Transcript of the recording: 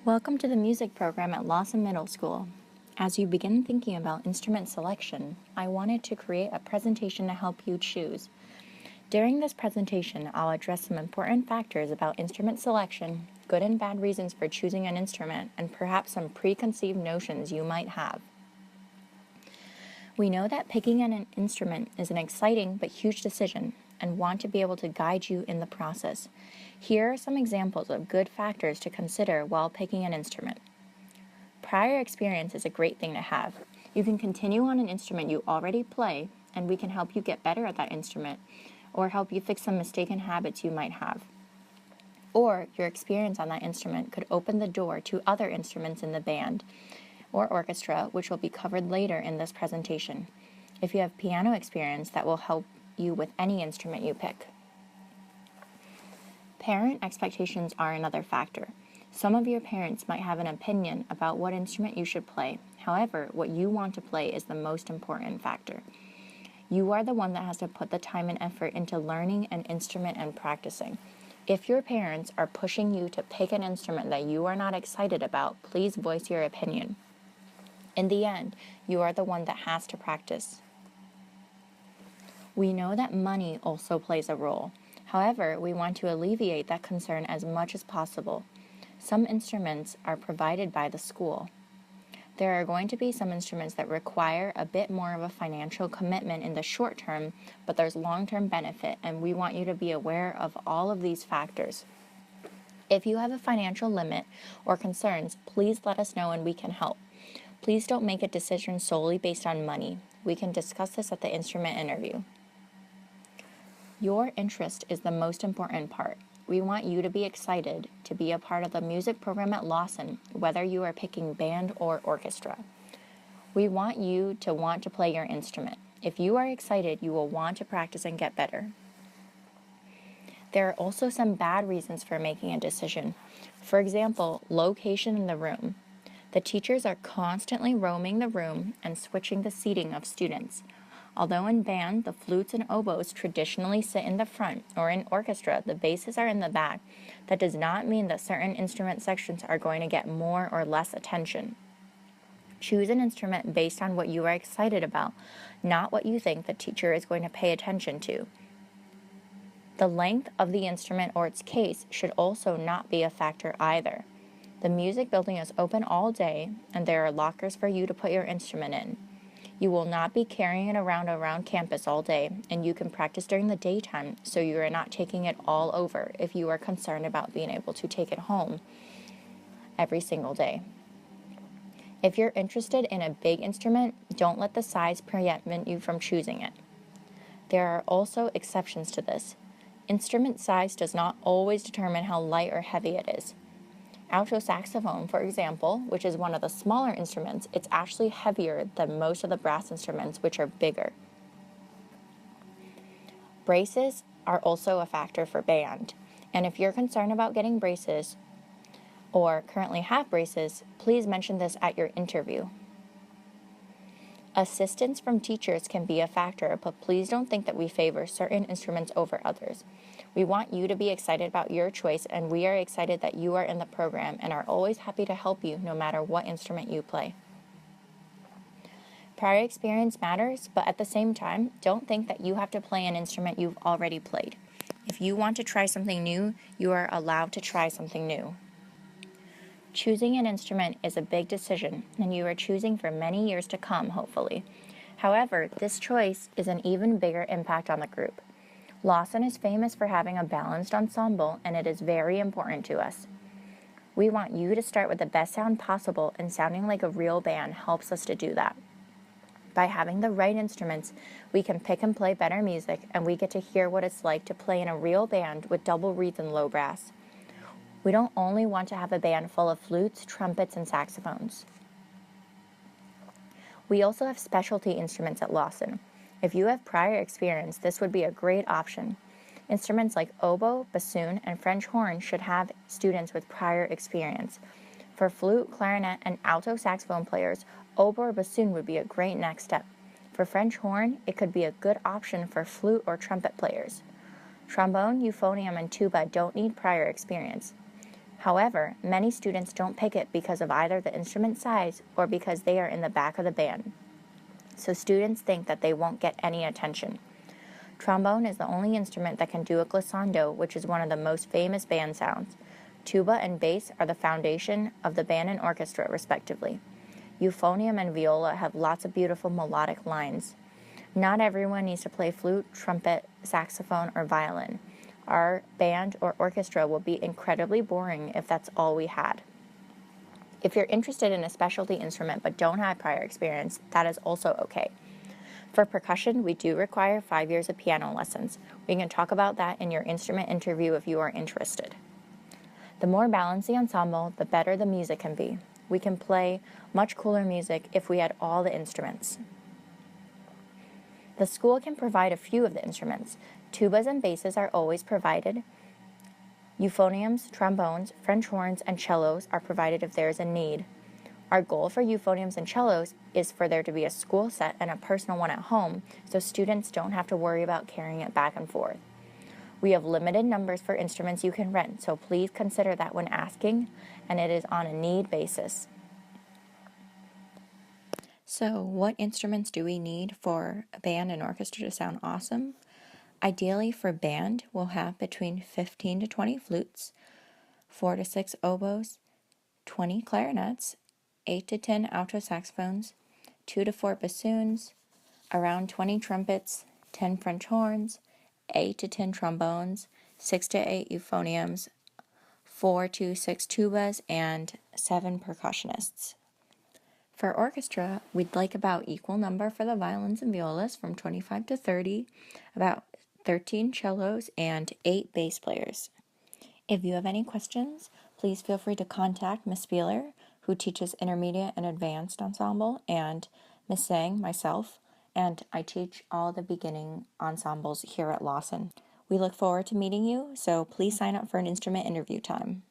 Welcome to the music program at Lawson Middle School. As you begin thinking about instrument selection, I wanted to create a presentation to help you choose. During this presentation, I'll address some important factors about instrument selection, good and bad reasons for choosing an instrument, and perhaps some preconceived notions you might have. We know that picking an instrument is an exciting but huge decision and want to be able to guide you in the process. Here are some examples of good factors to consider while picking an instrument. Prior experience is a great thing to have. You can continue on an instrument you already play, and we can help you get better at that instrument or help you fix some mistaken habits you might have. Or your experience on that instrument could open the door to other instruments in the band or orchestra, which will be covered later in this presentation. If you have piano experience, that will help you with any instrument you pick. Parent expectations are another factor. Some of your parents might have an opinion about what instrument you should play. However, what you want to play is the most important factor. You are the one that has to put the time and effort into learning an instrument and practicing. If your parents are pushing you to pick an instrument that you are not excited about, please voice your opinion. In the end, you are the one that has to practice. We know that money also plays a role. However, we want to alleviate that concern as much as possible. Some instruments are provided by the school. There are going to be some instruments that require a bit more of a financial commitment in the short term, but there's long-term benefit, and we want you to be aware of all of these factors. If you have a financial limit or concerns, please let us know and we can help. Please don't make a decision solely based on money. We can discuss this at the instrument interview. Your interest is the most important part. We want you to be excited to be a part of the music program at Lawson, whether you are picking band or orchestra. We want you to want to play your instrument. If you are excited, you will want to practice and get better. There are also some bad reasons for making a decision. For example, location in the room. The teachers are constantly roaming the room and switching the seating of students. Although in band, the flutes and oboes traditionally sit in the front, or in orchestra, the basses are in the back, that does not mean that certain instrument sections are going to get more or less attention. Choose an instrument based on what you are excited about, not what you think the teacher is going to pay attention to. The length of the instrument or its case should also not be a factor either. The music building is open all day, and there are lockers for you to put your instrument in. You will not be carrying it around campus all day, and you can practice during the daytime, so you are not taking it all over if you are concerned about being able to take it home every single day. If you're interested in a big instrument, don't let the size prevent you from choosing it. There are also exceptions to this. Instrument size does not always determine how light or heavy it is. Alto saxophone, for example, which is one of the smaller instruments, it's actually heavier than most of the brass instruments, which are bigger. Braces are also a factor for band, and if you're concerned about getting braces or currently have braces, please mention this at your interview. Assistance from teachers can be a factor, but please don't think that we favor certain instruments over others. We want you to be excited about your choice, and we are excited that you are in the program and are always happy to help you no matter what instrument you play. Prior experience matters, but at the same time, don't think that you have to play an instrument you've already played. If you want to try something new, you are allowed to try something new. Choosing an instrument is a big decision, and you are choosing for many years to come, hopefully. However, this choice is an even bigger impact on the group. Lawson is famous for having a balanced ensemble, and it is very important to us. We want you to start with the best sound possible, and sounding like a real band helps us to do that. By having the right instruments, we can pick and play better music, and we get to hear what it's like to play in a real band with double reeds and low brass. We don't only want to have a band full of flutes, trumpets, and saxophones. We also have specialty instruments at Lawson. If you have prior experience, this would be a great option. Instruments like oboe, bassoon, and French horn should have students with prior experience. For flute, clarinet, and alto saxophone players, oboe or bassoon would be a great next step. For French horn, it could be a good option for flute or trumpet players. Trombone, euphonium, and tuba don't need prior experience. However, many students don't pick it because of either the instrument size or because they are in the back of the band. So students think that they won't get any attention. Trombone is the only instrument that can do a glissando, which is one of the most famous band sounds. Tuba and bass are the foundation of the band and orchestra, respectively. Euphonium and viola have lots of beautiful melodic lines. Not everyone needs to play flute, trumpet, saxophone, or violin. Our band or orchestra will be incredibly boring if that's all we had. If you're interested in a specialty instrument but don't have prior experience, that is also okay. For percussion, we do require 5 years of piano lessons. We can talk about that in your instrument interview if you are interested. The more balanced the ensemble, the better the music can be. We can play much cooler music if we had all the instruments. The school can provide a few of the instruments. Tubas and basses are always provided. Euphoniums, trombones, French horns, and cellos are provided if there is a need. Our goal for euphoniums and cellos is for there to be a school set and a personal one at home, so students don't have to worry about carrying it back and forth. We have limited numbers for instruments you can rent, so please consider that when asking, and it is on a need basis. So, what instruments do we need for a band and orchestra to sound awesome? Ideally, for band, we'll have between 15 to 20 flutes, 4 to 6 oboes, 20 clarinets, 8 to 10 alto saxophones, 2 to 4 bassoons, around 20 trumpets, 10 French horns, 8 to 10 trombones, 6 to 8 euphoniums, 4 to 6 tubas, and 7 percussionists. For orchestra, we'd like about equal number for the violins and violas, from 25 to 30, about 13 cellos, and 8 bass players. If you have any questions, please feel free to contact Miss Spieler, who teaches intermediate and advanced ensemble, and Miss Sang, myself, and I teach all the beginning ensembles here at Lawson. We look forward to meeting you, so please sign up for an instrument interview time.